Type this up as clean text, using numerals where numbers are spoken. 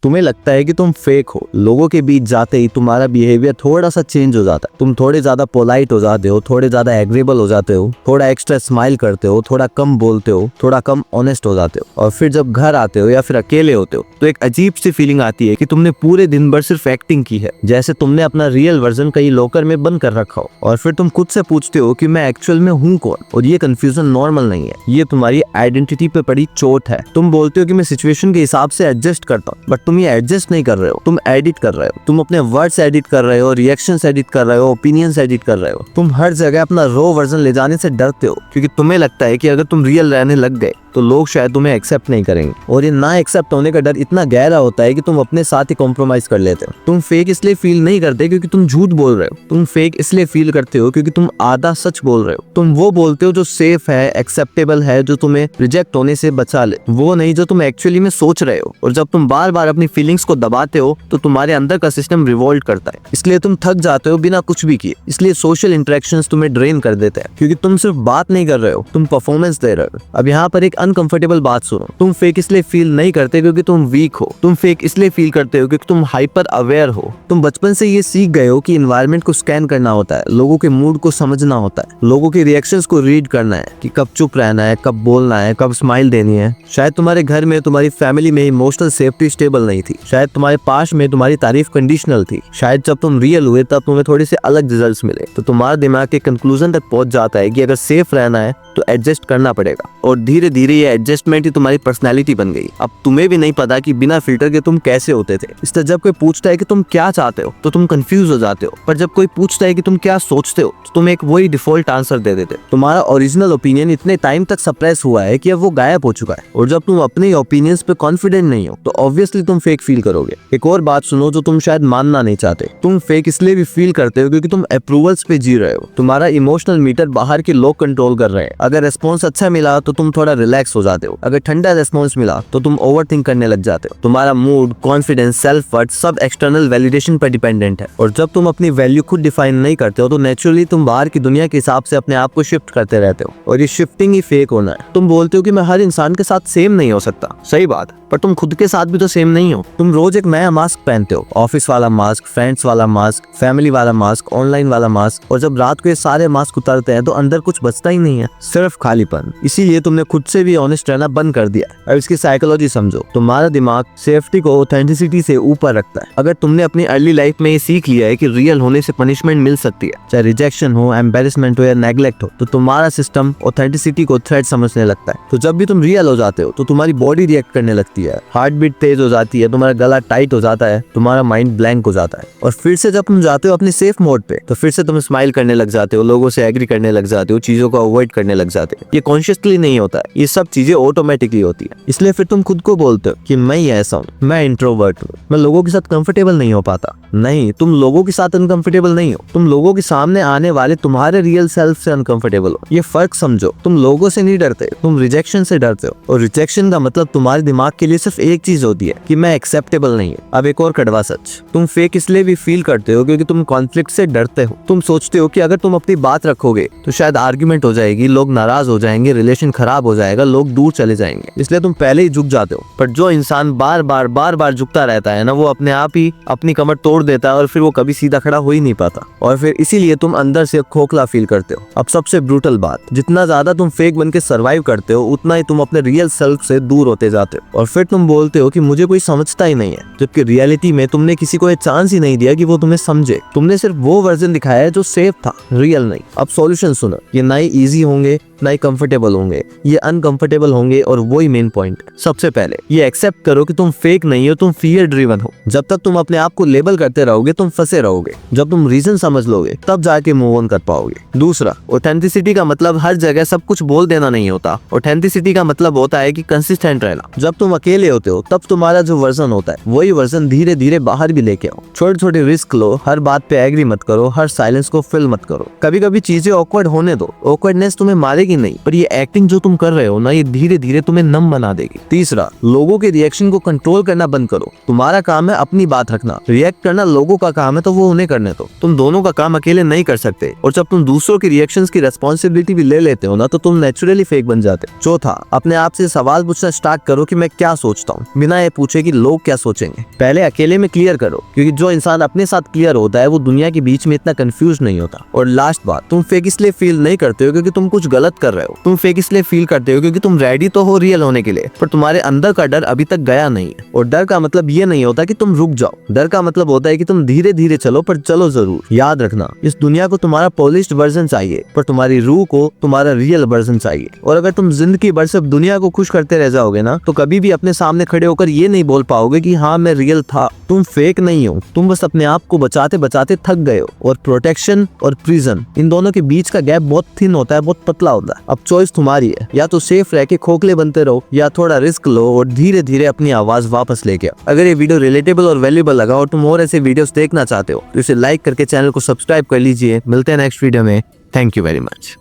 तुम्हें लगता है कि तुम फेक हो, लोगों के बीच जाते ही तुम्हारा बिहेवियर थोड़ा सा चेंज हो जाता है। तुम थोड़े ज्यादा पोलाइट हो जाते हो, थोड़े ज्यादा एग्रीबल हो जाते हो, थोड़ा एक्स्ट्रा स्माइल करते हो, थोड़ा कम बोलते हो, थोड़ा कम ऑनेस्ट हो जाते हो। और फिर जब घर आते हो या फिर अकेले होते हो तो एक अजीब सी फीलिंग आती है कि तुमने पूरे दिन भर सिर्फ एक्टिंग की है, जैसे तुमने अपना रियल वर्जन कहीं लॉकर में बंद कर रखा हो। और फिर तुम खुद से पूछते हो कि मैं एक्चुअल में हूँ कौन। और ये कंफ्यूजन नॉर्मल नहीं है, ये तुम्हारी आइडेंटिटी पे पड़ी चोट है। तुम बोलते हो कि मैं सिचुएशन के हिसाब से एडजस्ट करता हूँ, बट तुम ये एडजस्ट नहीं कर रहे हो, तुम एडिट कर रहे हो। तुम अपने वर्ड्स एडिट कर रहे हो, रिएक्शंस एडिट कर रहे हो, ओपिनियंस एडिट कर रहे हो। तुम हर जगह अपना रॉ वर्जन ले जाने से डरते हो, क्योंकि तुम्हें लगता है कि अगर तुम रियल रहने लग गए तो लोग शायद तुम्हें एक्सेप्ट नहीं करेंगे। और ये ना एक्सेप्ट होने का डर इतना गहरा होता है कि तुम अपने साथ ही कॉम्प्रोमाइज कर लेते हो। तुम फेक इसलिए फील नहीं करते क्योंकि तुम झूठ बोल रहे हो, तुम फेक इसलिए फील करते हो क्योंकि तुम आधा सच बोल रहे हो। तुम वो बोलते हो जो सेफ है, एक्सेप्टेबल है, जो तुम्हें रिजेक्ट होने से बचा ले, वो नहीं जो तुम एक्चुअली में सोच रहे हो। और जब तुम बार बार अपनी फीलिंग्स को दबाते हो तो तुम्हारे अंदर का सिस्टम रिवोल्ट करता है, इसलिए तुम थक जाते हो बिना कुछ भी किए। इसलिए सोशल इंटरेक्शंस तुम्हें ड्रेन कर देते हैं, क्योंकि तुम सिर्फ बात नहीं कर रहे हो, तुम परफॉर्मेंस दे रहे हो। अब यहाँ पर एक अनकंफर्टेबल बात सुनो, तुम फेक इसलिए फील नहीं करते क्योंकि तुम वीक हो, तुम फेक इसलिए फील करते हो क्योंकि तुम हाइपर अवेयर हो। तुम बचपन से ये सीख गए हो कि एनवायरनमेंट को स्कैन करना होता है, लोगों के मूड को समझना होता है, लोगों के रिएक्शंस को रीड करना है, कि कब चुप रहना है, कब बोलना है, कब स्माइल देनी है। शायद तुम्हारे घर में, तुम्हारी फैमिली में इमोशनल सेफ्टी स्टेबल नहीं थी, शायद तुम्हारे पास में तुम्हारी तारीफ कंडीशनल थी, शायद जब तुम रियल हुए तब तुम्हें थोड़े से अलग रिजल्ट्स मिले। तो तुम्हारा दिमाग के कंक्लूजन तक पहुंच जाता है कि अगर सेफ रहना है तो एडजस्ट करना पड़ेगा। और धीरे धीरे ये एडजस्टमेंट ही तुम्हारी पर्सनैलिटी बन गई। अब तुम्हें भी नहीं पता कि बिना फिल्टर के तुम कैसे होते थे। इसलिए जब कोई पूछता है कि तुम क्या चाहते हो तो तुम कंफ्यूज हो जाते हो, पर जब कोई पूछता है कि तुम क्या सोचते हो तो तुम एक वही डिफॉल्ट आंसर दे देते हो। तुम्हारा ओरिजिनल ओपिनियन इतने टाइम तक सप्रेस हुआ है कि अब वो गायब हो चुका है। और जब तुम अपने ओपिनियंस पे कॉन्फिडेंट नहीं हो तो ऑब्वियसली तुम फेक फील करोगे। एक और बात सुनो जो तुम शायद मानना नहीं चाहते, तुम फेक इसलिए भी फील करते हो क्योंकि तुम अप्रूवल्स पे जी रहे हो। तुम्हारा इमोशनल मीटर बाहर के लोग कंट्रोल कर रहे हैं। अगर रिस्पॉन्स अच्छा मिला तो तुम थोड़ा रिलैक्स हो जाते हो, अगर ठंडा रिस्पॉन्स मिला तो तुम ओवरथिंक करने लग जाते हो। तुम्हारा मूड, कॉन्फिडेंस, सेल्फ वर्थ सब एक्सटर्नल वैलिडेशन पर डिपेंडेंट है। और जब तुम अपनी वैल्यू खुद डिफाइन नहीं करते हो तो नेचुरली तुम बाहर की दुनिया के हिसाब से अपने आप को शिफ्ट करते रहते हो। और ये शिफ्टिंग ही फेक होना है। तुम बोलते हो कि मैं हर इंसान के साथ सेम नहीं हो सकता, सही बात, पर तुम खुद के साथ भी तो सेम नहीं हो। तुम रोज एक नया मास्क पहनते हो, ऑफिस वाला मास्क, फ्रेंड्स वाला मास्क, फैमिली वाला मास्क, ऑनलाइन वाला मास्क। और जब रात को ये सारे मास्क उतारते हैं तो अंदर कुछ बचता ही नहीं है, सिर्फ खालीपन। इसीलिए तुमने खुद से भी ऑनेस्ट रहना बंद कर दिया। अब इसकी साइकोलॉजी समझो। तुम्हारा दिमाग सेफ्टी को ऑथेंटिसिटी से ऊपर रखता है। अगर तुमने अपनी अर्ली लाइफ में ये सीख लिया है कि रियल होने से पनिशमेंट मिल सकती है, चाहे रिजेक्शन हो, एम्बेरसमेंट हो या नेग्लेक्ट हो, तो तुम्हारा सिस्टम ऑथेंटिसिटी को थ्रेट समझने लगता है। तो जब भी तुम रियल हो जाते हो तो तुम्हारी बॉडी रिएक्ट करने लगती है, हार्ट बीट तेज हो जाती है, तुम्हारा गला टाइट हो जाता है, तुम्हारा माइंड ब्लैंक हो जाता है। और फिर से जब तुम जाते हो अपने सेफ मोड पे तो फिर से तुम स्माइल करने लग जाते हो, लोगों से एग्री करने लग जाते हो, चीजों को अवॉइड करने लग जाते हो। ये कॉन्शियसली नहीं होता है, ये सब चीजें ऑटोमेटिकली होती है। इसलिए फिर तुम खुद को बोलते हो कि मैं ही ऐसा हूँ, मैं इंट्रोवर्ट हूँ, मैं लोगों के साथ कंफर्टेबल नहीं हो पाता। नहीं, तुम लोगों के साथ अनकंफर्टेबल नहीं हो, तुम लोगों के सामने आने वाले तुम्हारे रियल सेल्फ से अनकंफर्टेबल हो। ये फर्क समझो। तुम लोगों से नहीं डरते, तुम रिजेक्शन से डरते हो। और रिजेक्शन का मतलब तुम्हारे दिमाग के लिए सिर्फ एक चीज होती है कि मैं एक्सेप्टेबल नहीं हूँ। अब एक और कड़वा सच, तुम फेक इसलिए भी फील करते हो क्योंकि तुम कॉन्फ्लिक्ट से डरते हो। तुम सोचते हो कि अगर तुम अपनी बात रखोगे तो शायद आर्ग्यूमेंट हो जाएगी, लोग नाराज हो जाएंगे, रिलेशन खराब हो जाएगा, लोग दूर चले जाएंगे, इसलिए तुम पहले ही झुक जाते हो। पर जो इंसान बार बार झुकता रहता है ना, वो अपने आप ही अपनी कमर तोड़ देता है और फिर वो कभी सीधा खड़ा हो ही नहीं पाता। और फिर इसीलिए तुम अंदर से खोखला फील करते हो। अब सबसे ब्रूटल बात, जितना ज्यादा तुम फेक बन के सर्वाइव करते हो उतना ही तुम अपने रियल सेल्फ से दूर होते जाते हो। और फिर तुम बोलते हो कि मुझे कोई समझता ही नहीं है, जबकि रियलिटी में तुमने किसी को एक चांस ही नहीं दिया कि वो तुम्हें समझे। तुमने सिर्फ वो वर्जन दिखाया है जो सेफ था, रियल नहीं। अब सॉल्यूशन सुनो, ये ना ही इजी होंगे ना ही कंफर्टेबल होंगे, ये अनकंफर्टेबल होंगे। और वही मेन पॉइंट, सबसे पहले ये एक्सेप्ट करो कि तुम फेक नहीं हो, तुम फियर ड्रिवन हो। जब तक तुम अपने आप को लेबल करते रहोगे तुम फंसे रहोगे। जब तुम रीजन समझ लोगे तब जाके मूव ऑन कर पाओगे। दूसरा, ऑथेंटिसिटी का मतलब हर जगह सब कुछ बोल देना नहीं होता। ऑथेंटिसिटी का मतलब होता है कि कंसिस्टेंट रहना। जब तुम अकेले होते हो तब तुम्हारा जो वर्जन होता है वही वर्जन धीरे धीरे बाहर भी लेके आओ। छोटे छोटे रिस्क लो, हर बात पे एग्री मत करो, हर साइलेंस को फिल मत करो। कभी कभी चीजें ऑकवर्ड होने दो, ऑकवर्डनेस तुम्हें मारेगी करेगी नहीं, पर ये एक्टिंग जो तुम कर रहे हो ना, ये धीरे धीरे तुम्हें नम बना देगी। तीसरा, लोगों के रिएक्शन को कंट्रोल करना बंद करो। तुम्हारा काम है अपनी बात रखना, रिएक्ट करना लोगों का काम है तो वो उन्हें करने दो। तुम दोनों का काम अकेले नहीं कर सकते, और जब तुम दूसरों के रिएक्शंस की रेस्पॉन्सिबिलिटी भी ले लेते हो ना, तो तुम नेचुरली फेक बन जाते हो। चौथा, अपने आप से सवाल पूछना स्टार्ट करो कि मैं क्या सोचता हूँ, बिना ये पूछे कि लोग क्या सोचेंगे। पहले अकेले में क्लियर करो, क्योंकि जो इंसान अपने साथ क्लियर होता है वो दुनिया के बीच में इतना कंफ्यूज नहीं होता। और लास्ट बात, तुम फेक इसलिए फील नहीं करते हो क्योंकि तुम कुछ गलत कर रहे हो, तुम फेक इसलिए फील करते हो क्योंकि तुम रेडी तो हो रियल होने के लिए, पर तुम्हारे अंदर का डर अभी तक गया नहीं है। और डर का मतलब ये नहीं होता कि तुम रुक जाओ, डर का मतलब होता है कि तुम धीरे धीरे चलो, पर चलो जरूर। याद रखना, इस दुनिया को तुम्हारा पॉलिश्ड वर्जन चाहिए, पर तुम्हारी रूह को तुम्हारा रियल वर्जन चाहिए। और अगर तुम जिंदगी भर सिर्फ दुनिया को खुश करते रह जाओगे ना, तो कभी भी अपने सामने खड़े होकर ये नहीं बोल पाओगे कि हाँ मैं रियल था। तुम फेक नहीं हो, तुम बस अपने आप को बचाते बचाते थक गए हो। और प्रोटेक्शन और प्रिजन, इन दोनों के बीच का गैप बहुत थिन होता है, बहुत पतला होता है। अब चॉइस तुम्हारी है, या तो सेफ रह के खोखले बनते रहो, या थोड़ा रिस्क लो और धीरे धीरे अपनी आवाज वापस लेके आओ। अगर ये वीडियो रिलेटेबल और वैल्यूएबल लगा और तुम और ऐसे वीडियोस देखना चाहते हो तो इसे लाइक करके चैनल को सब्सक्राइब कर लीजिए। मिलते हैं नेक्स्ट वीडियो में। Thank you very much.